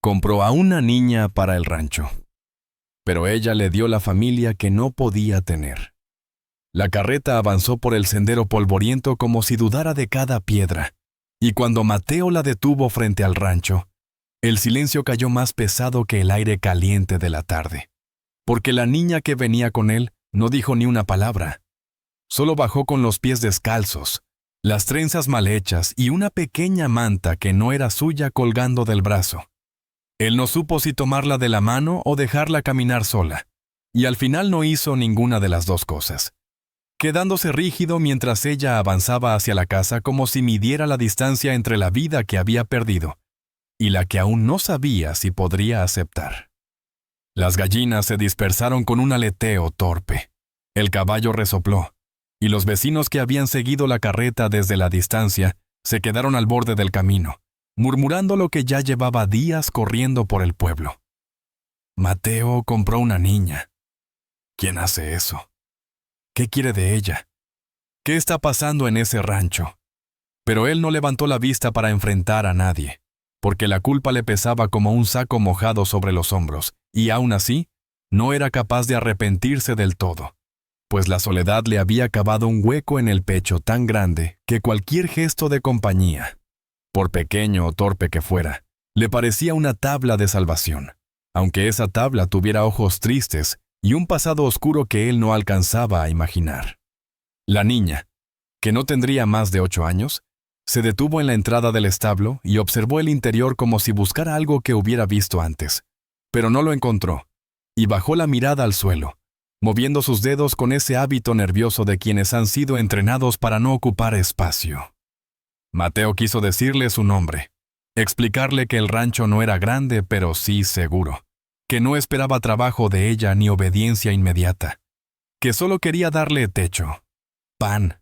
compró a una niña para el rancho. Pero ella le dio la familia que no podía tener. La carreta avanzó por el sendero polvoriento como si dudara de cada piedra, y cuando Mateo la detuvo frente al rancho, el silencio cayó más pesado que el aire caliente de la tarde, porque la niña que venía con él no dijo ni una palabra. Solo bajó con los pies descalzos, las trenzas mal hechas y una pequeña manta que no era suya colgando del brazo. Él no supo si tomarla de la mano o dejarla caminar sola, y al final no hizo ninguna de las dos cosas, quedándose rígido mientras ella avanzaba hacia la casa como si midiera la distancia entre la vida que había perdido y la que aún no sabía si podría aceptar. Las gallinas se dispersaron con un aleteo torpe. El caballo resopló, y los vecinos que habían seguido la carreta desde la distancia se quedaron al borde del camino, murmurando lo que ya llevaba días corriendo por el pueblo. Mateo compró una niña. ¿Quién hace eso? ¿Qué quiere de ella? ¿Qué está pasando en ese rancho? Pero él no levantó la vista para enfrentar a nadie, porque la culpa le pesaba como un saco mojado sobre los hombros, y aún así, no era capaz de arrepentirse del todo, pues la soledad le había cavado un hueco en el pecho tan grande que cualquier gesto de compañía, por pequeño o torpe que fuera, le parecía una tabla de salvación, aunque esa tabla tuviera ojos tristes y un pasado oscuro que él no alcanzaba a imaginar. La niña, que no tendría más de 8 años, se detuvo en la entrada del establo y observó el interior como si buscara algo que hubiera visto antes, pero no lo encontró, y bajó la mirada al suelo, moviendo sus dedos con ese hábito nervioso de quienes han sido entrenados para no ocupar espacio. Mateo quiso decirle su nombre, explicarle que el rancho no era grande pero sí seguro, que no esperaba trabajo de ella ni obediencia inmediata, que solo quería darle techo, pan,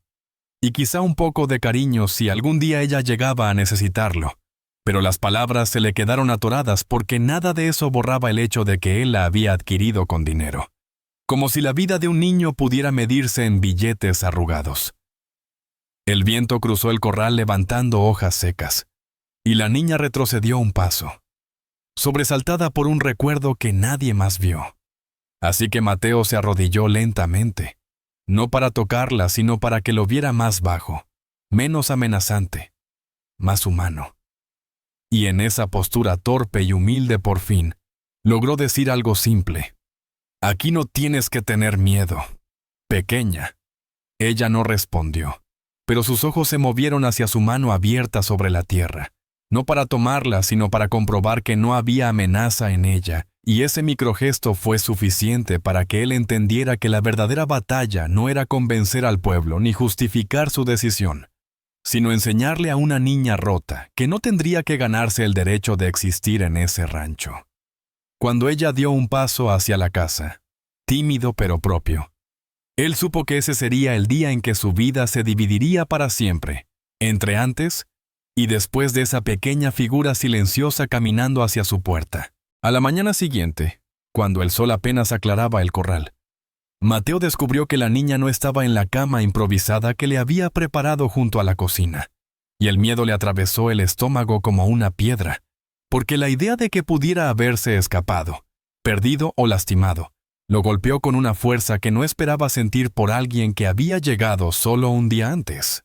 y quizá un poco de cariño si algún día ella llegaba a necesitarlo, pero las palabras se le quedaron atoradas porque nada de eso borraba el hecho de que él la había adquirido con dinero, como si la vida de un niño pudiera medirse en billetes arrugados. El viento cruzó el corral levantando hojas secas, y la niña retrocedió un paso, sobresaltada por un recuerdo que nadie más vio. Así que Mateo se arrodilló lentamente, no para tocarla, sino para que lo viera más bajo, menos amenazante, más humano. Y en esa postura torpe y humilde por fin, logró decir algo simple. «Aquí no tienes que tener miedo, pequeña». Ella no respondió, pero sus ojos se movieron hacia su mano abierta sobre la tierra, no para tomarla, sino para comprobar que no había amenaza en ella, y ese microgesto fue suficiente para que él entendiera que la verdadera batalla no era convencer al pueblo ni justificar su decisión, sino enseñarle a una niña rota que no tendría que ganarse el derecho de existir en ese rancho. Cuando ella dio un paso hacia la casa, tímido pero propio, él supo que ese sería el día en que su vida se dividiría para siempre, entre antes y después de esa pequeña figura silenciosa caminando hacia su puerta. A la mañana siguiente, cuando el sol apenas aclaraba el corral, Mateo descubrió que la niña no estaba en la cama improvisada que le había preparado junto a la cocina, y el miedo le atravesó el estómago como una piedra, porque la idea de que pudiera haberse escapado, perdido o lastimado, lo golpeó con una fuerza que no esperaba sentir por alguien que había llegado solo un día antes.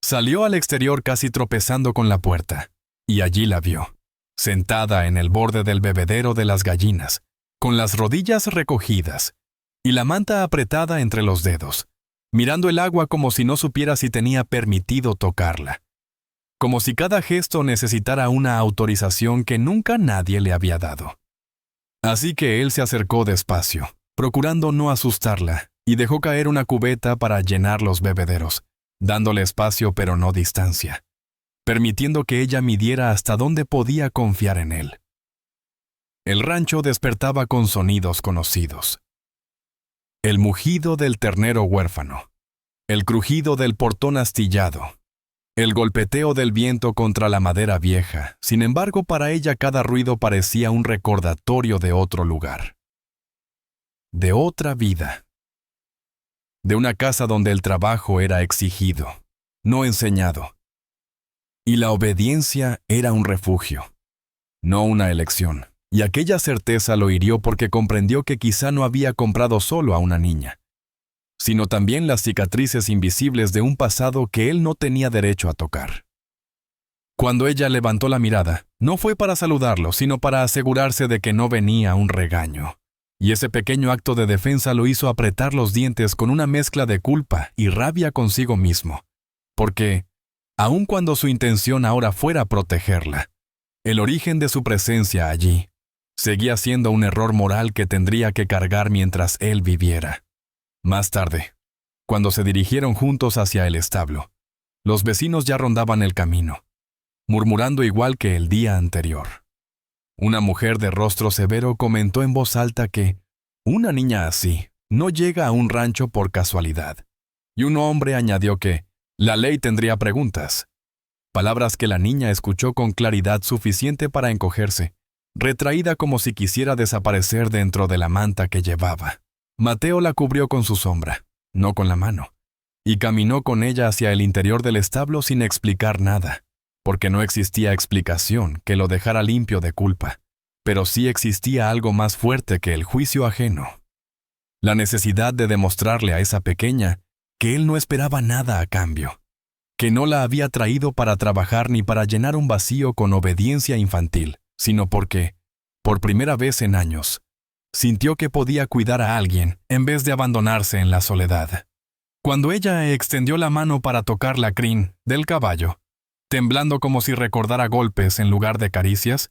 Salió al exterior casi tropezando con la puerta, y allí la vio, sentada en el borde del bebedero de las gallinas, con las rodillas recogidas y la manta apretada entre los dedos, mirando el agua como si no supiera si tenía permitido tocarla, como si cada gesto necesitara una autorización que nunca nadie le había dado. Así que él se acercó despacio, procurando no asustarla, y dejó caer una cubeta para llenar los bebederos, dándole espacio pero no distancia, permitiendo que ella midiera hasta dónde podía confiar en él. El rancho despertaba con sonidos conocidos. El mugido del ternero huérfano, el crujido del portón astillado, el golpeteo del viento contra la madera vieja. Sin embargo, para ella cada ruido parecía un recordatorio de otro lugar, de otra vida, de una casa donde el trabajo era exigido, no enseñado, y la obediencia era un refugio. no una elección, y aquella certeza lo hirió porque comprendió que quizá no había comprado solo a una niña, sino también las cicatrices invisibles de un pasado que él no tenía derecho a tocar. Cuando ella levantó la mirada, no fue para saludarlo, sino para asegurarse de que no venía un regaño. Y ese pequeño acto de defensa lo hizo apretar los dientes con una mezcla de culpa y rabia consigo mismo. Porque, aun cuando su intención ahora fuera protegerla, el origen de su presencia allí seguía siendo un error moral que tendría que cargar mientras él viviera. Más tarde, cuando se dirigieron juntos hacia el establo, los vecinos ya rondaban el camino, murmurando igual que el día anterior. Una mujer de rostro severo comentó en voz alta que una niña así no llega a un rancho por casualidad, y un hombre añadió que la ley tendría preguntas. Palabras que la niña escuchó con claridad suficiente para encogerse, retraída como si quisiera desaparecer dentro de la manta que llevaba. Mateo la cubrió con su sombra, no con la mano, y caminó con ella hacia el interior del establo sin explicar nada, porque no existía explicación que lo dejara limpio de culpa, pero sí existía algo más fuerte que el juicio ajeno. La necesidad de demostrarle a esa pequeña que él no esperaba nada a cambio, que no la había traído para trabajar ni para llenar un vacío con obediencia infantil, sino porque, por primera vez en años, sintió que podía cuidar a alguien en vez de abandonarse en la soledad. Cuando ella extendió la mano para tocar la crin del caballo, temblando como si recordara golpes en lugar de caricias,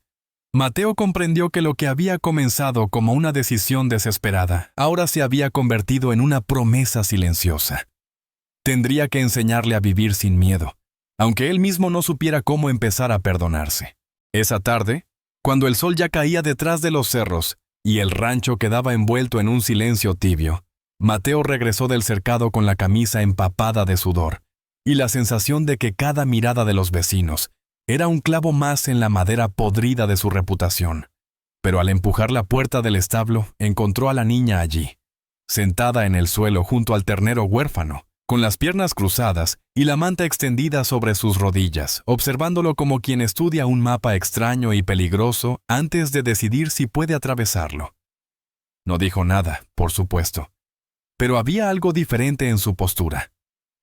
Mateo comprendió que lo que había comenzado como una decisión desesperada ahora se había convertido en una promesa silenciosa. Tendría que enseñarle a vivir sin miedo, aunque él mismo no supiera cómo empezar a perdonarse. Esa tarde, cuando el sol ya caía detrás de los cerros y el rancho quedaba envuelto en un silencio tibio, Mateo regresó del cercado con la camisa empapada de sudor y la sensación de que cada mirada de los vecinos era un clavo más en la madera podrida de su reputación. Pero al empujar la puerta del establo, encontró a la niña allí, sentada en el suelo junto al ternero huérfano, con las piernas cruzadas y la manta extendida sobre sus rodillas, observándolo como quien estudia un mapa extraño y peligroso antes de decidir si puede atravesarlo. No dijo nada, por supuesto, pero había algo diferente en su postura.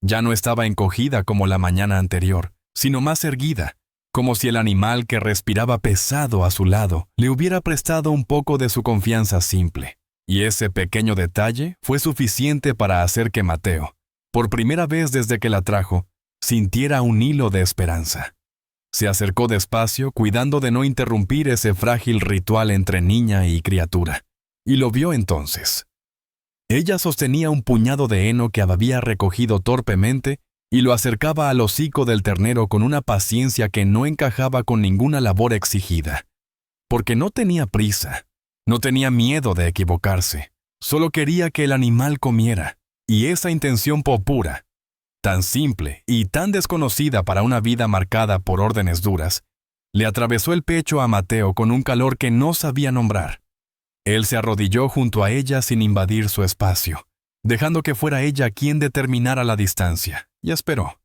Ya no estaba encogida como la mañana anterior, sino más erguida, como si el animal que respiraba pesado a su lado le hubiera prestado un poco de su confianza simple. Y ese pequeño detalle fue suficiente para hacer que Mateo, por primera vez desde que la trajo, sintiera un hilo de esperanza. Se acercó despacio, cuidando de no interrumpir ese frágil ritual entre niña y criatura, y lo vio entonces. Ella sostenía un puñado de heno que había recogido torpemente y lo acercaba al hocico del ternero con una paciencia que no encajaba con ninguna labor exigida. Porque no tenía prisa, no tenía miedo de equivocarse, solo quería que el animal comiera, y esa intención pura, tan simple y tan desconocida para una vida marcada por órdenes duras, le atravesó el pecho a Mateo con un calor que no sabía nombrar. Él se arrodilló junto a ella sin invadir su espacio, dejando que fuera ella quien determinara la distancia, y esperó.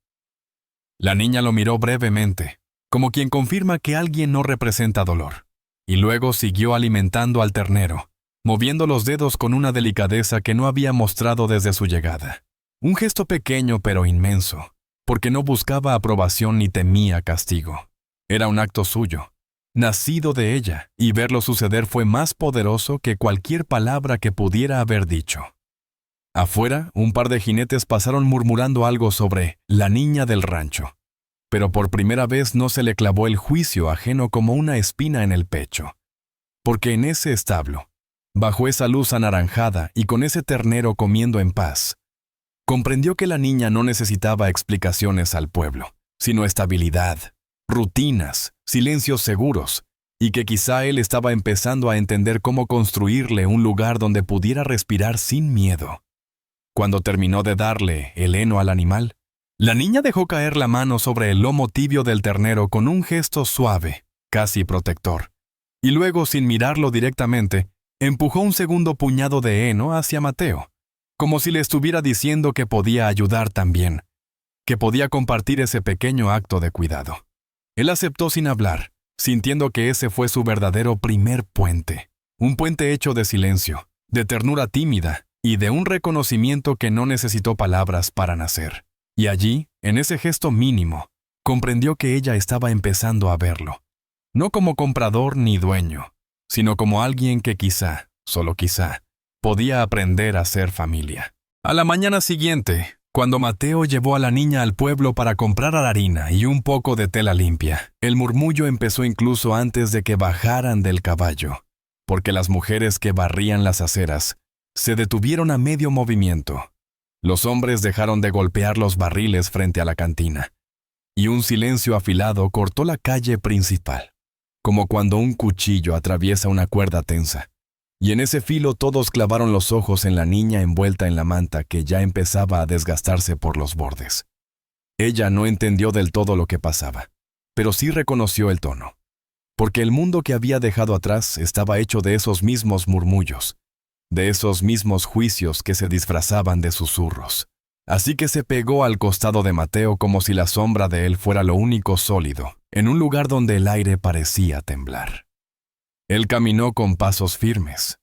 La niña lo miró brevemente, como quien confirma que alguien no representa dolor, y luego siguió alimentando al ternero, moviendo los dedos con una delicadeza que no había mostrado desde su llegada. Un gesto pequeño pero inmenso, porque no buscaba aprobación ni temía castigo. Era un acto suyo, nacido de ella, y verlo suceder fue más poderoso que cualquier palabra que pudiera haber dicho. Afuera, un par de jinetes pasaron murmurando algo sobre la niña del rancho, pero por primera vez no se le clavó el juicio ajeno como una espina en el pecho, porque en ese establo, bajo esa luz anaranjada y con ese ternero comiendo en paz, comprendió que la niña no necesitaba explicaciones al pueblo, sino estabilidad, rutinas, silencios seguros, y que quizá él estaba empezando a entender cómo construirle un lugar donde pudiera respirar sin miedo. Cuando terminó de darle el heno al animal, la niña dejó caer la mano sobre el lomo tibio del ternero con un gesto suave, casi protector, y luego, sin mirarlo directamente, empujó un segundo puñado de heno hacia Mateo, como si le estuviera diciendo que podía ayudar también, que podía compartir ese pequeño acto de cuidado. Él aceptó sin hablar, sintiendo que ese fue su verdadero primer puente. Un puente hecho de silencio, de ternura tímida y de un reconocimiento que no necesitó palabras para nacer. Y allí, en ese gesto mínimo, comprendió que ella estaba empezando a verlo. No como comprador ni dueño, sino como alguien que quizá, solo quizá, podía aprender a ser familia. A la mañana siguiente, cuando Mateo llevó a la niña al pueblo para comprar harina y un poco de tela limpia, el murmullo empezó incluso antes de que bajaran del caballo, porque las mujeres que barrían las aceras se detuvieron a medio movimiento. Los hombres dejaron de golpear los barriles frente a la cantina, y un silencio afilado cortó la calle principal, como cuando un cuchillo atraviesa una cuerda tensa. Y en ese filo todos clavaron los ojos en la niña envuelta en la manta que ya empezaba a desgastarse por los bordes. Ella no entendió del todo lo que pasaba, pero sí reconoció el tono, porque el mundo que había dejado atrás estaba hecho de esos mismos murmullos, de esos mismos juicios que se disfrazaban de susurros. Así que se pegó al costado de Mateo como si la sombra de él fuera lo único sólido, en un lugar donde el aire parecía temblar. Él caminó con pasos firmes,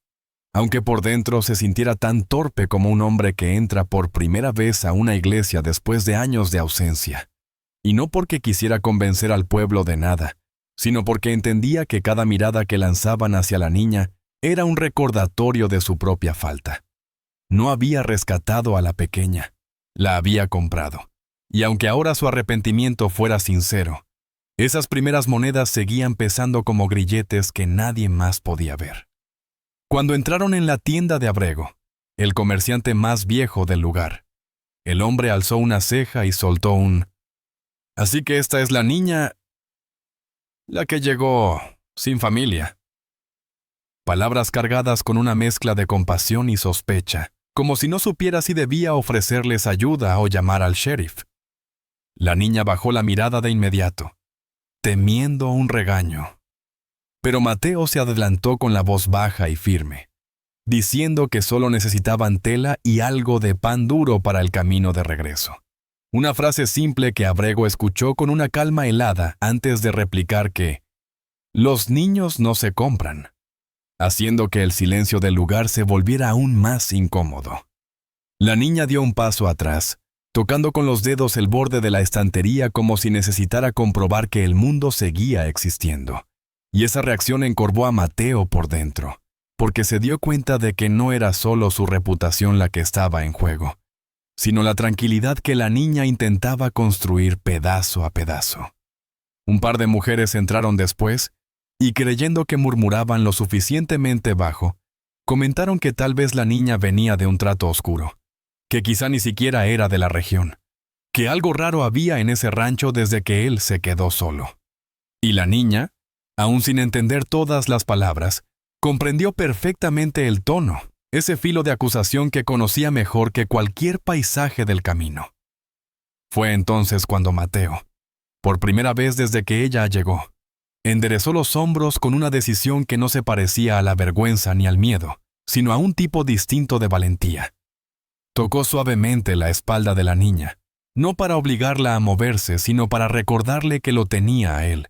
aunque por dentro se sintiera tan torpe como un hombre que entra por primera vez a una iglesia después de años de ausencia. Y no porque quisiera convencer al pueblo de nada, sino porque entendía que cada mirada que lanzaban hacia la niña era un recordatorio de su propia falta. No había rescatado a la pequeña, la había comprado. Y aunque ahora su arrepentimiento fuera sincero, esas primeras monedas seguían pesando como grilletes que nadie más podía ver. Cuando entraron en la tienda de Abrego, el comerciante más viejo del lugar, el hombre alzó una ceja y soltó un: «Así que esta es la niña, la que llegó sin familia». Palabras cargadas con una mezcla de compasión y sospecha, como si no supiera si debía ofrecerles ayuda o llamar al sheriff. La niña bajó la mirada de inmediato, temiendo un regaño. Pero Mateo se adelantó con la voz baja y firme, diciendo que solo necesitaban tela y algo de pan duro para el camino de regreso. Una frase simple que Abrego escuchó con una calma helada antes de replicar que los niños no se compran, haciendo que el silencio del lugar se volviera aún más incómodo. La niña dio un paso atrás, tocando con los dedos el borde de la estantería como si necesitara comprobar que el mundo seguía existiendo. Y esa reacción encorvó a Mateo por dentro, porque se dio cuenta de que no era solo su reputación la que estaba en juego, sino la tranquilidad que la niña intentaba construir pedazo a pedazo. Un par de mujeres entraron después, y creyendo que murmuraban lo suficientemente bajo, comentaron que tal vez la niña venía de un trato oscuro, que quizá ni siquiera era de la región, que algo raro había en ese rancho desde que él se quedó solo. Y la niña, aún sin entender todas las palabras, comprendió perfectamente el tono, ese filo de acusación que conocía mejor que cualquier paisaje del camino. Fue entonces cuando Mateo, por primera vez desde que ella llegó, enderezó los hombros con una decisión que no se parecía a la vergüenza ni al miedo, sino a un tipo distinto de valentía. Tocó suavemente la espalda de la niña, no para obligarla a moverse, sino para recordarle que lo tenía a él,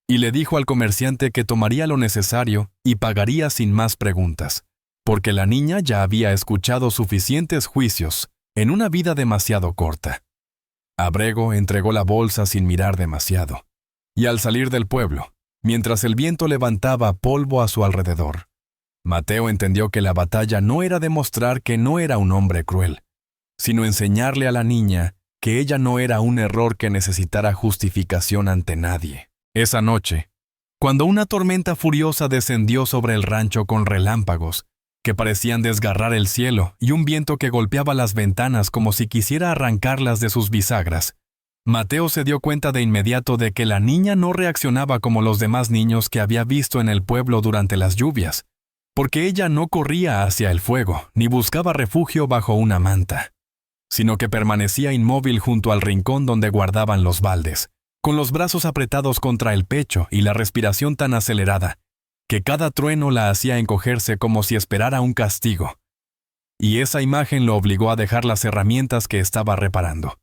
y le dijo al comerciante que tomaría lo necesario y pagaría sin más preguntas, porque la niña ya había escuchado suficientes juicios en una vida demasiado corta. Abrego entregó la bolsa sin mirar demasiado, y al salir del pueblo, mientras el viento levantaba polvo a su alrededor, Mateo entendió que la batalla no era demostrar que no era un hombre cruel, sino enseñarle a la niña que ella no era un error que necesitara justificación ante nadie. Esa noche, cuando una tormenta furiosa descendió sobre el rancho con relámpagos que parecían desgarrar el cielo y un viento que golpeaba las ventanas como si quisiera arrancarlas de sus bisagras, Mateo se dio cuenta de inmediato de que la niña no reaccionaba como los demás niños que había visto en el pueblo durante las lluvias, porque ella no corría hacia el fuego ni buscaba refugio bajo una manta, sino que permanecía inmóvil junto al rincón donde guardaban los baldes, con los brazos apretados contra el pecho y la respiración tan acelerada, que cada trueno la hacía encogerse como si esperara un castigo. Y esa imagen lo obligó a dejar las herramientas que estaba reparando,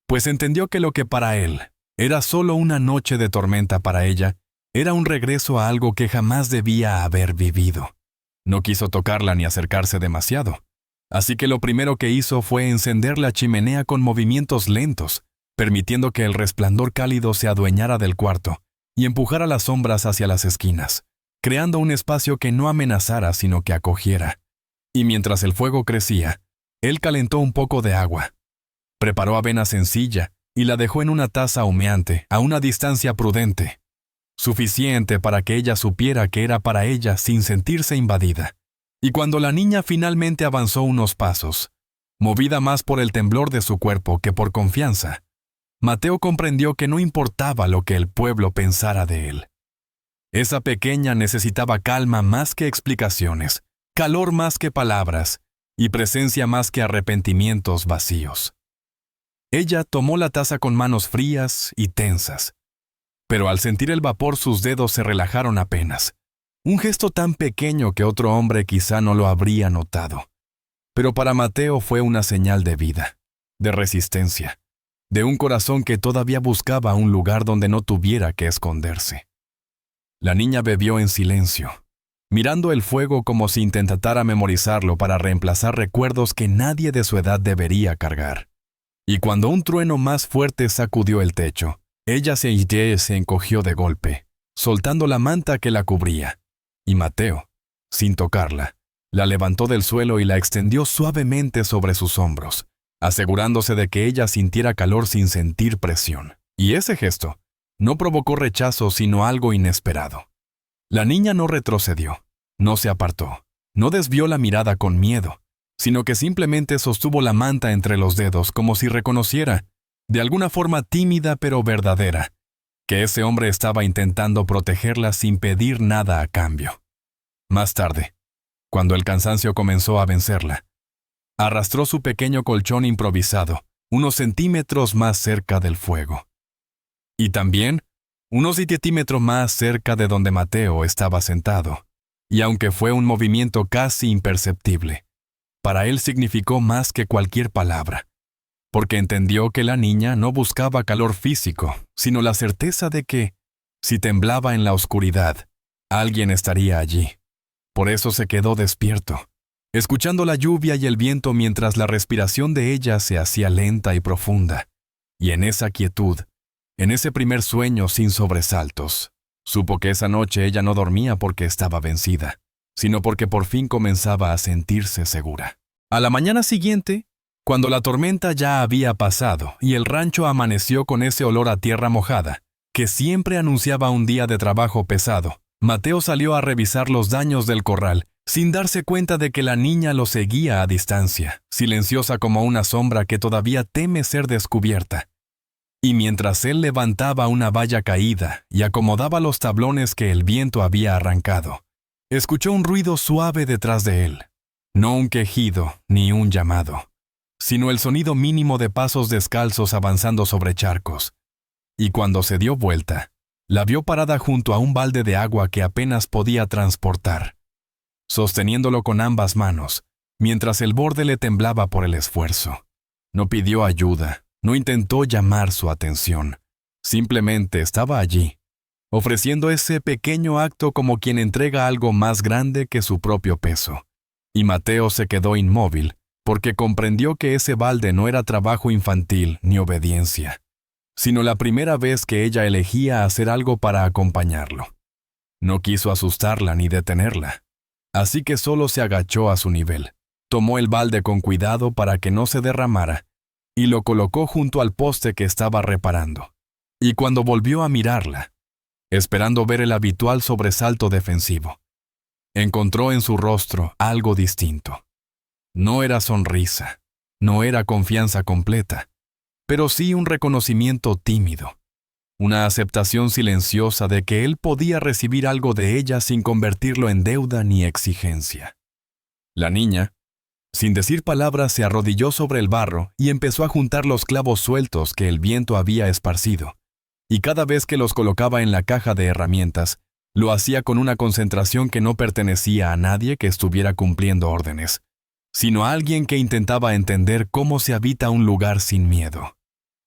pues entendió que lo que para él era solo una noche de tormenta para ella, Era un regreso a algo que jamás debía haber vivido. No quiso tocarla ni acercarse demasiado. Así que lo primero que hizo fue encender la chimenea con movimientos lentos, permitiendo que el resplandor cálido se adueñara del cuarto y empujara las sombras hacia las esquinas, creando un espacio que no amenazara sino que acogiera. Y mientras el fuego crecía, él calentó un poco de agua. Preparó avena sencilla y la dejó en una taza humeante a una distancia prudente, suficiente para que ella supiera que era para ella sin sentirse invadida. Y cuando la niña finalmente avanzó unos pasos, movida más por el temblor de su cuerpo que por confianza, Mateo comprendió que no importaba lo que el pueblo pensara de él. Esa pequeña necesitaba calma más que explicaciones, calor más que palabras y presencia más que arrepentimientos vacíos. Ella tomó la taza con manos frías y tensas, pero al sentir el vapor sus dedos se relajaron apenas. Un gesto tan pequeño que otro hombre quizá no lo habría notado. Pero para Mateo fue una señal de vida, de resistencia, de un corazón que todavía buscaba un lugar donde no tuviera que esconderse. La niña bebió en silencio, mirando el fuego como si intentara memorizarlo para reemplazar recuerdos que nadie de su edad debería cargar. Y cuando un trueno más fuerte sacudió el techo, ella se encogió de golpe, soltando la manta que la cubría. Y Mateo, sin tocarla, la levantó del suelo y la extendió suavemente sobre sus hombros, asegurándose de que ella sintiera calor sin sentir presión. Y ese gesto no provocó rechazo sino algo inesperado. La niña no retrocedió, no se apartó, no desvió la mirada con miedo, sino que simplemente sostuvo la manta entre los dedos como si reconociera, de alguna forma tímida pero verdadera, que ese hombre estaba intentando protegerla sin pedir nada a cambio. Más tarde, cuando el cansancio comenzó a vencerla, arrastró su pequeño colchón improvisado unos centímetros más cerca del fuego. Y también unos centímetros más cerca de donde Mateo estaba sentado, y aunque fue un movimiento casi imperceptible, para él significó más que cualquier palabra, porque entendió que la niña no buscaba calor físico, sino la certeza de que, si temblaba en la oscuridad, alguien estaría allí. Por eso se quedó despierto, escuchando la lluvia y el viento mientras la respiración de ella se hacía lenta y profunda, y en esa quietud, en ese primer sueño sin sobresaltos, supo que esa noche ella no dormía porque estaba vencida, sino porque por fin comenzaba a sentirse segura. A la mañana siguiente, cuando la tormenta ya había pasado y el rancho amaneció con ese olor a tierra mojada, que siempre anunciaba un día de trabajo pesado, Mateo salió a revisar los daños del corral, sin darse cuenta de que la niña lo seguía a distancia, silenciosa como una sombra que todavía teme ser descubierta. Y mientras él levantaba una valla caída y acomodaba los tablones que el viento había arrancado, escuchó un ruido suave detrás de él, no un quejido ni un llamado, sino el sonido mínimo de pasos descalzos avanzando sobre charcos. Y cuando se dio vuelta, la vio parada junto a un balde de agua que apenas podía transportar, sosteniéndolo con ambas manos, mientras el borde le temblaba por el esfuerzo. No pidió ayuda, no intentó llamar su atención, simplemente estaba allí, ofreciendo ese pequeño acto como quien entrega algo más grande que su propio peso. Y Mateo se quedó inmóvil, porque comprendió que ese balde no era trabajo infantil ni obediencia, sino la primera vez que ella elegía hacer algo para acompañarlo. No quiso asustarla ni detenerla, así que solo se agachó a su nivel, tomó el balde con cuidado para que no se derramara y lo colocó junto al poste que estaba reparando. Y cuando volvió a mirarla, esperando ver el habitual sobresalto defensivo, encontró en su rostro algo distinto. No era sonrisa, no era confianza completa, pero sí un reconocimiento tímido, una aceptación silenciosa de que él podía recibir algo de ella sin convertirlo en deuda ni exigencia. La niña, sin decir palabras, se arrodilló sobre el barro y empezó a juntar los clavos sueltos que el viento había esparcido, y cada vez que los colocaba en la caja de herramientas, lo hacía con una concentración que no pertenecía a nadie que estuviera cumpliendo órdenes, sino a alguien que intentaba entender cómo se habita un lugar sin miedo.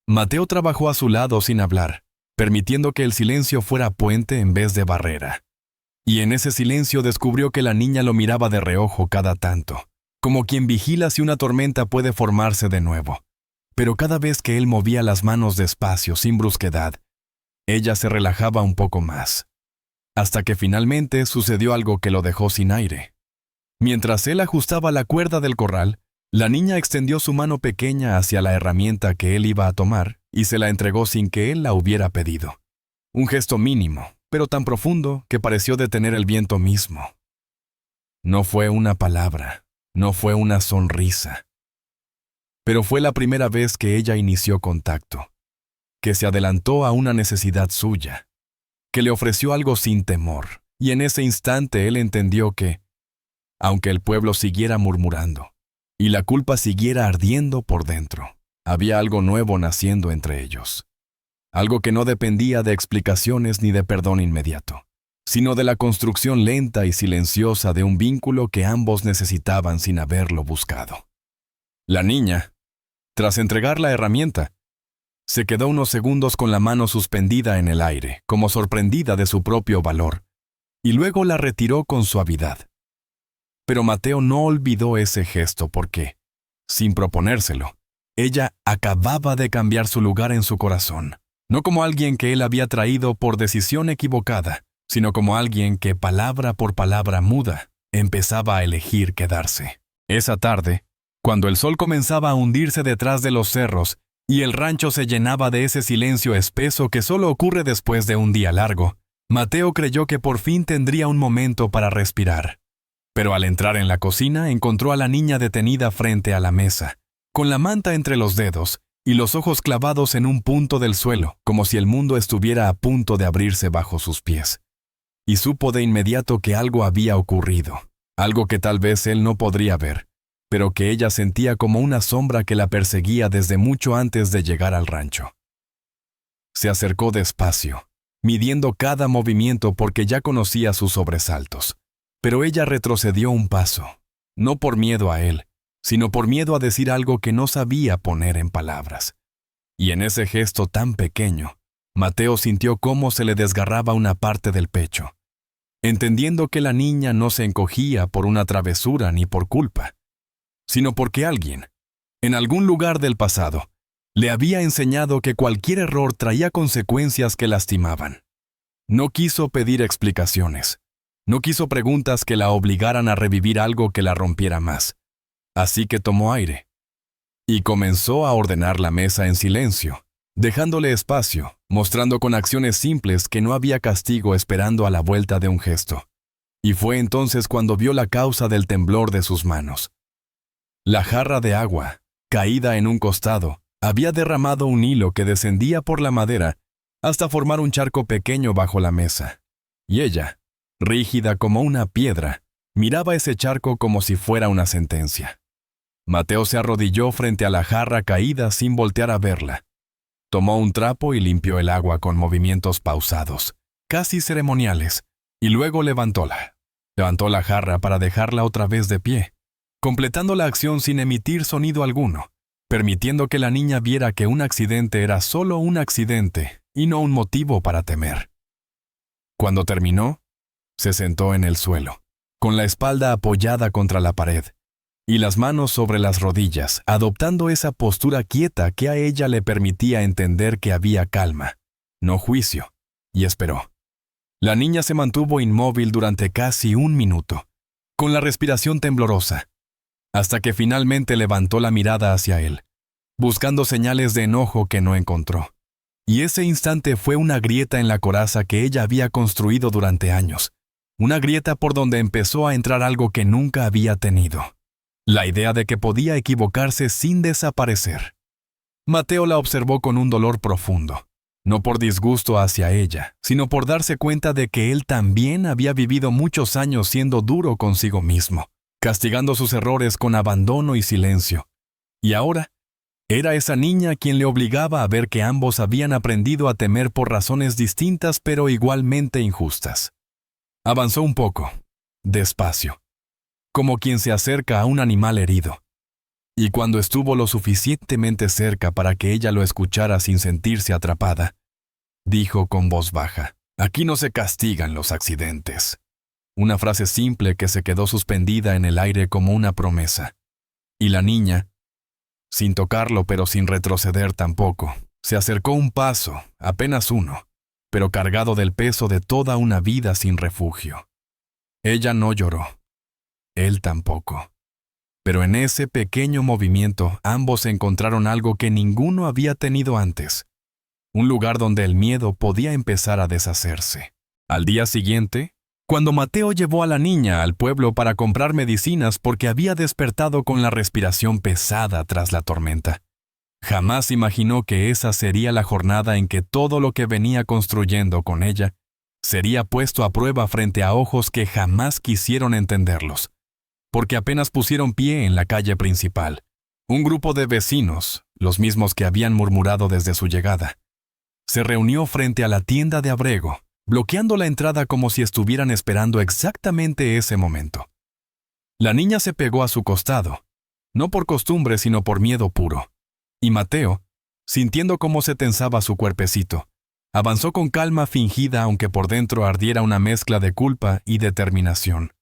Mateo trabajó a su lado sin hablar, permitiendo que el silencio fuera puente en vez de barrera. Y en ese silencio descubrió que la niña lo miraba de reojo cada tanto, como quien vigila si una tormenta puede formarse de nuevo. Pero cada vez que él movía las manos despacio, sin brusquedad, ella se relajaba un poco más. Hasta que finalmente sucedió algo que lo dejó sin aire. Mientras él ajustaba la cuerda del corral, la niña extendió su mano pequeña hacia la herramienta que él iba a tomar y se la entregó sin que él la hubiera pedido. Un gesto mínimo, pero tan profundo que pareció detener el viento mismo. No fue una palabra, no fue una sonrisa. Pero fue la primera vez que ella inició contacto, que se adelantó a una necesidad suya, que le ofreció algo sin temor, y en ese instante él entendió que, aunque el pueblo siguiera murmurando, y la culpa siguiera ardiendo por dentro, había algo nuevo naciendo entre ellos. Algo que no dependía de explicaciones ni de perdón inmediato, sino de la construcción lenta y silenciosa de un vínculo que ambos necesitaban sin haberlo buscado. La niña, tras entregar la herramienta, se quedó unos segundos con la mano suspendida en el aire, como sorprendida de su propio valor, y luego la retiró con suavidad. Pero Mateo no olvidó ese gesto porque, sin proponérselo, ella acababa de cambiar su lugar en su corazón, no como alguien que él había traído por decisión equivocada, sino como alguien que, palabra por palabra muda, empezaba a elegir quedarse. Esa tarde, cuando el sol comenzaba a hundirse detrás de los cerros y el rancho se llenaba de ese silencio espeso que solo ocurre después de un día largo, Mateo creyó que por fin tendría un momento para respirar. Pero al entrar en la cocina encontró a la niña detenida frente a la mesa, con la manta entre los dedos y los ojos clavados en un punto del suelo, como si el mundo estuviera a punto de abrirse bajo sus pies. Y supo de inmediato que algo había ocurrido, algo que tal vez él no podría ver, pero que ella sentía como una sombra que la perseguía desde mucho antes de llegar al rancho. Se acercó despacio, midiendo cada movimiento porque ya conocía sus sobresaltos. Pero ella retrocedió un paso, no por miedo a él, sino por miedo a decir algo que no sabía poner en palabras. Y en ese gesto tan pequeño, Mateo sintió cómo se le desgarraba una parte del pecho, entendiendo que la niña no se encogía por una travesura ni por culpa, sino porque alguien, en algún lugar del pasado, le había enseñado que cualquier error traía consecuencias que lastimaban. No quiso pedir explicaciones. No quiso preguntas que la obligaran a revivir algo que la rompiera más. Así que tomó aire y comenzó a ordenar la mesa en silencio, dejándole espacio, mostrando con acciones simples que no había castigo esperando a la vuelta de un gesto. Y fue entonces cuando vio la causa del temblor de sus manos. La jarra de agua, caída en un costado, había derramado un hilo que descendía por la madera hasta formar un charco pequeño bajo la mesa. Y ella, rígida como una piedra, miraba ese charco como si fuera una sentencia. Mateo se arrodilló frente a la jarra caída sin voltear a verla. Tomó un trapo y limpió el agua con movimientos pausados, casi ceremoniales, y luego levantó la jarra para dejarla otra vez de pie, completando la acción sin emitir sonido alguno, permitiendo que la niña viera que un accidente era solo un accidente y no un motivo para temer. Cuando terminó, se sentó en el suelo, con la espalda apoyada contra la pared, y las manos sobre las rodillas, adoptando esa postura quieta que a ella le permitía entender que había calma, no juicio, y esperó. La niña se mantuvo inmóvil durante casi un minuto, con la respiración temblorosa, hasta que finalmente levantó la mirada hacia él, buscando señales de enojo que no encontró. Y ese instante fue una grieta en la coraza que ella había construido durante años, una grieta por donde empezó a entrar algo que nunca había tenido. La idea de que podía equivocarse sin desaparecer. Mateo la observó con un dolor profundo, no por disgusto hacia ella, sino por darse cuenta de que él también había vivido muchos años siendo duro consigo mismo, castigando sus errores con abandono y silencio. Y ahora, era esa niña quien le obligaba a ver que ambos habían aprendido a temer por razones distintas pero igualmente injustas. Avanzó un poco, despacio, como quien se acerca a un animal herido. Y cuando estuvo lo suficientemente cerca para que ella lo escuchara sin sentirse atrapada, dijo con voz baja. Aquí no se castigan los accidentes. Una frase simple que se quedó suspendida en el aire como una promesa. Y la niña, sin tocarlo pero sin retroceder tampoco, se acercó un paso, apenas uno, pero cargado del peso de toda una vida sin refugio. Ella no lloró. Él tampoco. Pero en ese pequeño movimiento ambos encontraron algo que ninguno había tenido antes. Un lugar donde el miedo podía empezar a deshacerse. Al día siguiente, cuando Mateo llevó a la niña al pueblo para comprar medicinas porque había despertado con la respiración pesada tras la tormenta, jamás imaginó que esa sería la jornada en que todo lo que venía construyendo con ella sería puesto a prueba frente a ojos que jamás quisieron entenderlos, porque apenas pusieron pie en la calle principal. Un grupo de vecinos, los mismos que habían murmurado desde su llegada, se reunió frente a la tienda de abrego, bloqueando la entrada como si estuvieran esperando exactamente ese momento. La niña se pegó a su costado, no por costumbre sino por miedo puro, y Mateo, sintiendo cómo se tensaba su cuerpecito, avanzó con calma fingida aunque por dentro ardiera una mezcla de culpa y determinación.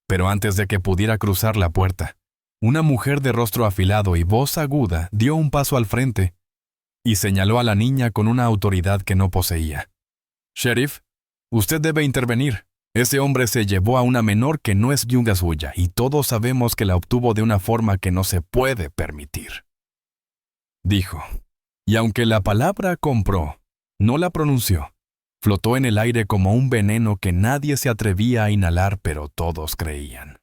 Pero antes de que pudiera cruzar la puerta, una mujer de rostro afilado y voz aguda dio un paso al frente y señaló a la niña con una autoridad que no poseía. «Sheriff, usted debe intervenir. Ese hombre se llevó a una menor que no es viuda suya y todos sabemos que la obtuvo de una forma que no se puede permitir», dijo. Y aunque la palabra compró, no la pronunció. Flotó en el aire como un veneno que nadie se atrevía a inhalar, pero todos creían.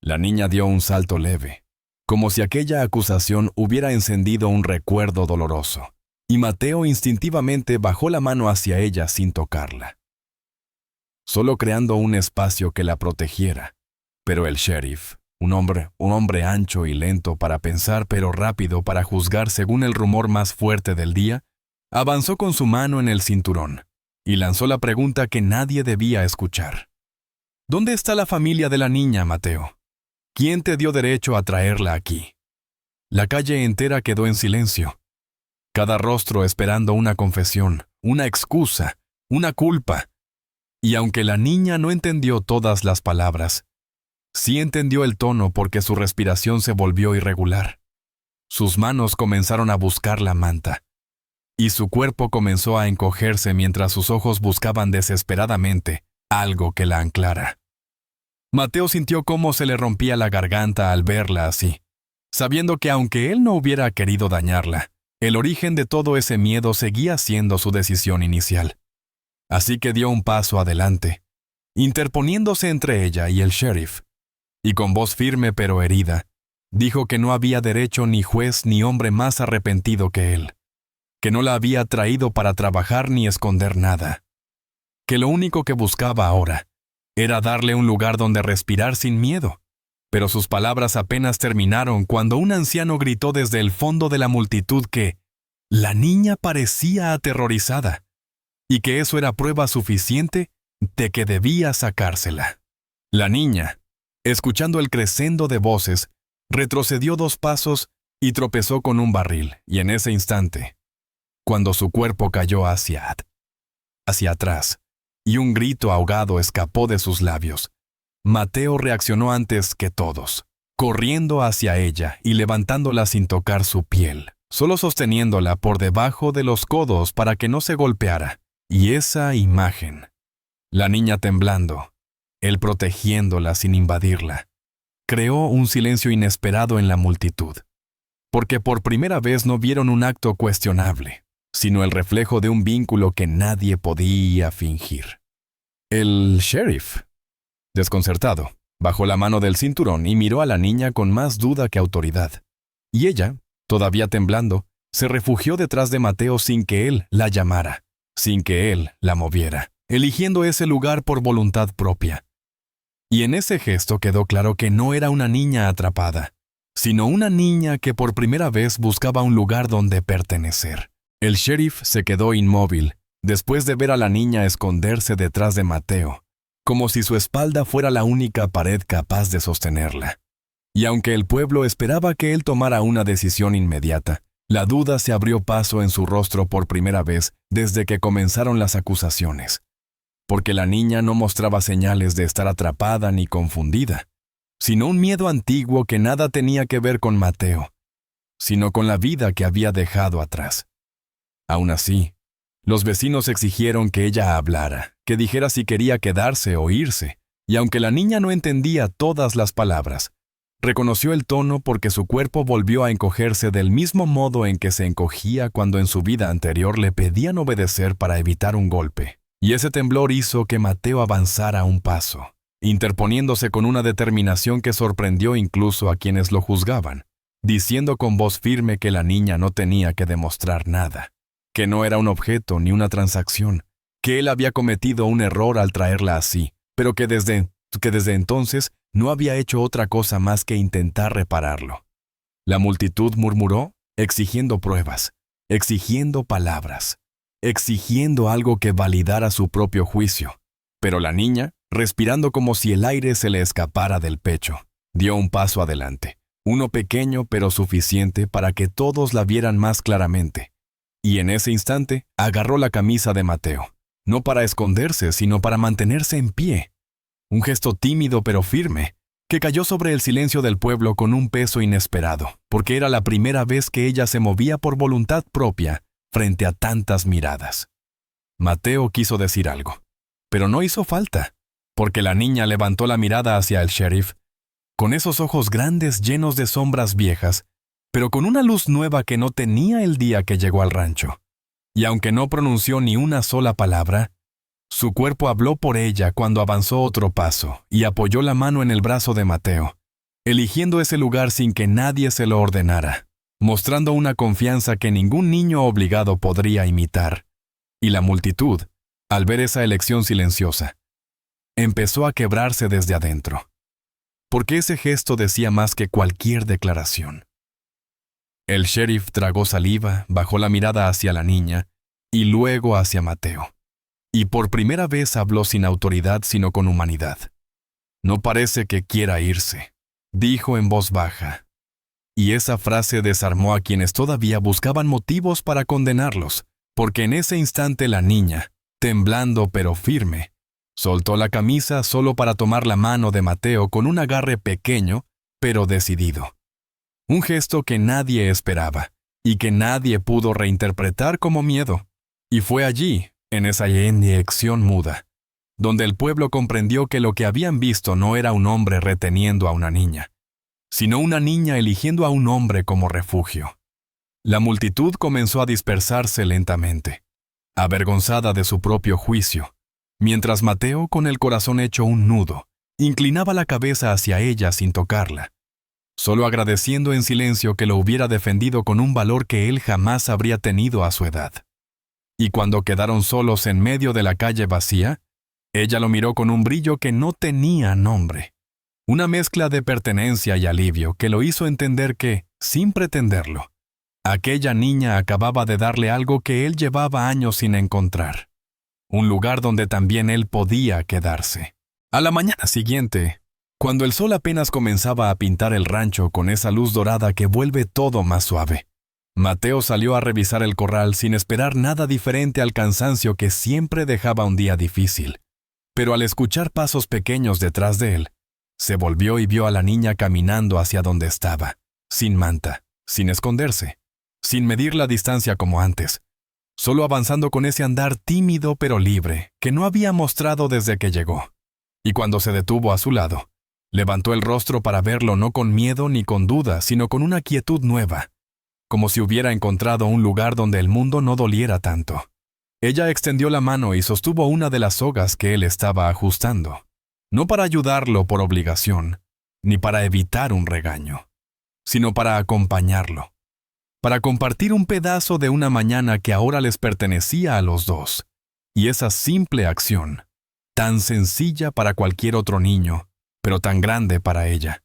La niña dio un salto leve, como si aquella acusación hubiera encendido un recuerdo doloroso, y Mateo instintivamente bajó la mano hacia ella sin tocarla, solo creando un espacio que la protegiera. Pero el sheriff, un hombre ancho y lento para pensar pero rápido para juzgar según el rumor más fuerte del día, avanzó con su mano en el cinturón y lanzó la pregunta que nadie debía escuchar. ¿Dónde está la familia de la niña, Mateo? ¿Quién te dio derecho a traerla aquí? La calle entera quedó en silencio, cada rostro esperando una confesión, una excusa, una culpa. Y aunque la niña no entendió todas las palabras, sí entendió el tono porque su respiración se volvió irregular. Sus manos comenzaron a buscar la manta, y su cuerpo comenzó a encogerse mientras sus ojos buscaban desesperadamente algo que la anclara. Mateo sintió cómo se le rompía la garganta al verla así, sabiendo que aunque él no hubiera querido dañarla, el origen de todo ese miedo seguía siendo su decisión inicial. Así que dio un paso adelante, interponiéndose entre ella y el sheriff, y con voz firme pero herida, dijo que no había derecho ni juez ni hombre más arrepentido que él, que no la había traído para trabajar ni esconder nada, que lo único que buscaba ahora era darle un lugar donde respirar sin miedo. Pero sus palabras apenas terminaron cuando un anciano gritó desde el fondo de la multitud que la niña parecía aterrorizada y que eso era prueba suficiente de que debía sacársela. La niña, escuchando el crescendo de voces, retrocedió 2 pasos y tropezó con un barril, y en ese instante, cuando su cuerpo cayó hacia atrás, y un grito ahogado escapó de sus labios, Mateo reaccionó antes que todos, corriendo hacia ella y levantándola sin tocar su piel, solo sosteniéndola por debajo de los codos para que no se golpeara. Y esa imagen, la niña temblando, él protegiéndola sin invadirla, creó un silencio inesperado en la multitud, porque por primera vez no vieron un acto cuestionable, sino el reflejo de un vínculo que nadie podía fingir. El sheriff, desconcertado, bajó la mano del cinturón y miró a la niña con más duda que autoridad. Y ella, todavía temblando, se refugió detrás de Mateo sin que él la llamara, sin que él la moviera, eligiendo ese lugar por voluntad propia. Y en ese gesto quedó claro que no era una niña atrapada, sino una niña que por primera vez buscaba un lugar donde pertenecer. El sheriff se quedó inmóvil, después de ver a la niña esconderse detrás de Mateo, como si su espalda fuera la única pared capaz de sostenerla. Y aunque el pueblo esperaba que él tomara una decisión inmediata, La duda se abrió paso en su rostro por primera vez desde que comenzaron las acusaciones, porque la niña no mostraba señales de estar atrapada ni confundida, sino un miedo antiguo que nada tenía que ver con Mateo, sino con la vida que había dejado atrás. Aún así, los vecinos exigieron que ella hablara, que dijera si quería quedarse o irse, y aunque la niña no entendía todas las palabras, reconoció el tono porque su cuerpo volvió a encogerse del mismo modo en que se encogía cuando en su vida anterior le pedían obedecer para evitar un golpe. Y ese temblor hizo que Mateo avanzara un paso, interponiéndose con una determinación que sorprendió incluso a quienes lo juzgaban, diciendo con voz firme que la niña no tenía que demostrar nada, que no era un objeto ni una transacción, que él había cometido un error al traerla así, pero que desde entonces no había hecho otra cosa más que intentar repararlo. La multitud murmuró, exigiendo pruebas, exigiendo palabras, exigiendo algo que validara su propio juicio. Pero la niña, respirando como si el aire se le escapara del pecho, dio un paso adelante, uno pequeño pero suficiente para que todos la vieran más claramente. Y en ese instante agarró la camisa de Mateo, no para esconderse, sino para mantenerse en pie. Un gesto tímido pero firme, que cayó sobre el silencio del pueblo con un peso inesperado, porque era la primera vez que ella se movía por voluntad propia frente a tantas miradas. Mateo quiso decir algo, pero no hizo falta, porque la niña levantó la mirada hacia el sheriff, con esos ojos grandes llenos de sombras viejas, pero con una luz nueva que no tenía el día que llegó al rancho. Y aunque no pronunció ni una sola palabra, su cuerpo habló por ella cuando avanzó otro paso y apoyó la mano en el brazo de Mateo, eligiendo ese lugar sin que nadie se lo ordenara, mostrando una confianza que ningún niño obligado podría imitar. Y la multitud, al ver esa elección silenciosa, empezó a quebrarse desde adentro, porque ese gesto decía más que cualquier declaración. El sheriff tragó saliva, bajó la mirada hacia la niña y luego hacia Mateo. Y por primera vez habló sin autoridad sino con humanidad. «No parece que quiera irse», dijo en voz baja. Y esa frase desarmó a quienes todavía buscaban motivos para condenarlos, porque en ese instante la niña, temblando pero firme, soltó la camisa solo para tomar la mano de Mateo con un agarre pequeño pero decidido. Un gesto que nadie esperaba y que nadie pudo reinterpretar como miedo. Y fue allí, en esa inyección muda, donde el pueblo comprendió que lo que habían visto no era un hombre reteniendo a una niña, sino una niña eligiendo a un hombre como refugio. La multitud comenzó a dispersarse lentamente, avergonzada de su propio juicio, mientras Mateo, con el corazón hecho un nudo, inclinaba la cabeza hacia ella sin tocarla, solo agradeciendo en silencio que lo hubiera defendido con un valor que él jamás habría tenido a su edad. Y cuando quedaron solos en medio de la calle vacía, ella lo miró con un brillo que no tenía nombre, una mezcla de pertenencia y alivio que lo hizo entender que, sin pretenderlo, aquella niña acababa de darle algo que él llevaba años sin encontrar, un lugar donde también él podía quedarse. A la mañana siguiente, cuando el sol apenas comenzaba a pintar el rancho con esa luz dorada que vuelve todo más suave, Mateo salió a revisar el corral sin esperar nada diferente al cansancio que siempre dejaba un día difícil. Pero al escuchar pasos pequeños detrás de él, se volvió y vio a la niña caminando hacia donde estaba, sin manta, sin esconderse, sin medir la distancia como antes, solo avanzando con ese andar tímido pero libre que no había mostrado desde que llegó. Y cuando se detuvo a su lado, levantó el rostro para verlo no con miedo ni con duda, sino con una quietud nueva, como si hubiera encontrado un lugar donde el mundo no doliera tanto. Ella extendió la mano y sostuvo una de las sogas que él estaba ajustando, no para ayudarlo por obligación, ni para evitar un regaño, sino para acompañarlo, para compartir un pedazo de una mañana que ahora les pertenecía a los dos. Y esa simple acción, tan sencilla para cualquier otro niño, pero tan grande para ella,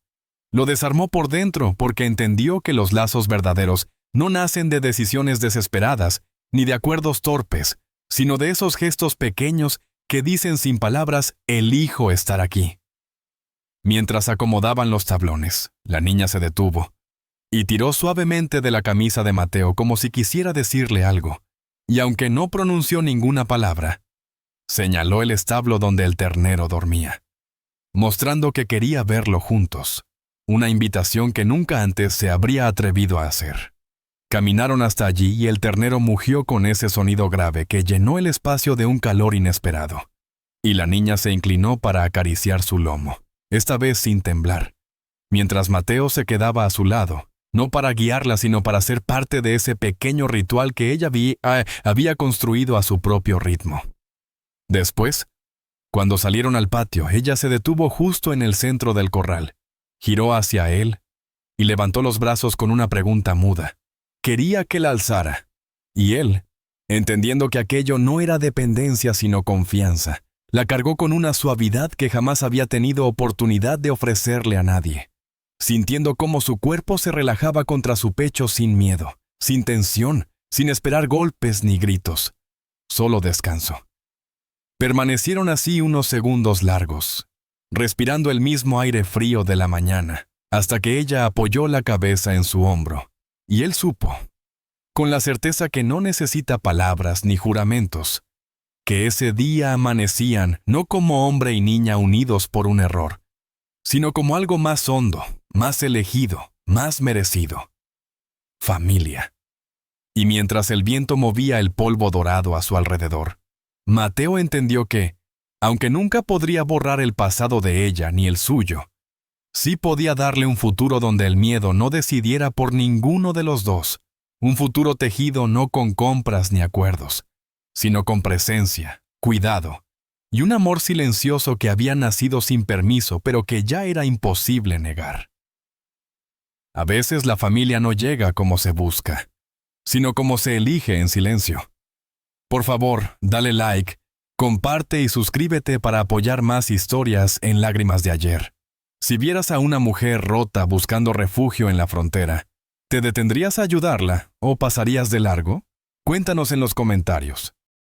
lo desarmó por dentro porque entendió que los lazos verdaderos no nacen de decisiones desesperadas ni de acuerdos torpes, sino de esos gestos pequeños que dicen sin palabras, elijo estar aquí. Mientras acomodaban los tablones, la niña se detuvo, y tiró suavemente de la camisa de Mateo como si quisiera decirle algo, y aunque no pronunció ninguna palabra, señaló el establo donde el ternero dormía, mostrando que quería verlo juntos, una invitación que nunca antes se habría atrevido a hacer. Caminaron hasta allí y el ternero mugió con ese sonido grave que llenó el espacio de un calor inesperado, y la niña se inclinó para acariciar su lomo, esta vez sin temblar, mientras Mateo se quedaba a su lado, no para guiarla sino para ser parte de ese pequeño ritual que ella había construido a su propio ritmo. Después, cuando salieron al patio, ella se detuvo justo en el centro del corral, giró hacia él y levantó los brazos con una pregunta muda. Quería que la alzara, y él, entendiendo que aquello no era dependencia sino confianza, la cargó con una suavidad que jamás había tenido oportunidad de ofrecerle a nadie, sintiendo cómo su cuerpo se relajaba contra su pecho sin miedo, sin tensión, sin esperar golpes ni gritos, solo descanso. Permanecieron así unos segundos largos, respirando el mismo aire frío de la mañana, hasta que ella apoyó la cabeza en su hombro, y él supo, con la certeza que no necesita palabras ni juramentos, que ese día amanecían no como hombre y niña unidos por un error, sino como algo más hondo, más elegido, más merecido. Familia. Y mientras el viento movía el polvo dorado a su alrededor, Mateo entendió que, aunque nunca podría borrar el pasado de ella ni el suyo, sí podía darle un futuro donde el miedo no decidiera por ninguno de los dos, un futuro tejido no con compras ni acuerdos, sino con presencia, cuidado, y un amor silencioso que había nacido sin permiso, pero que ya era imposible negar. A veces la familia no llega como se busca, sino como se elige en silencio. Por favor, dale like, comparte y suscríbete para apoyar más historias en Lágrimas de Ayer. Si vieras a una mujer rota buscando refugio en la frontera, ¿te detendrías a ayudarla o pasarías de largo? Cuéntanos en los comentarios.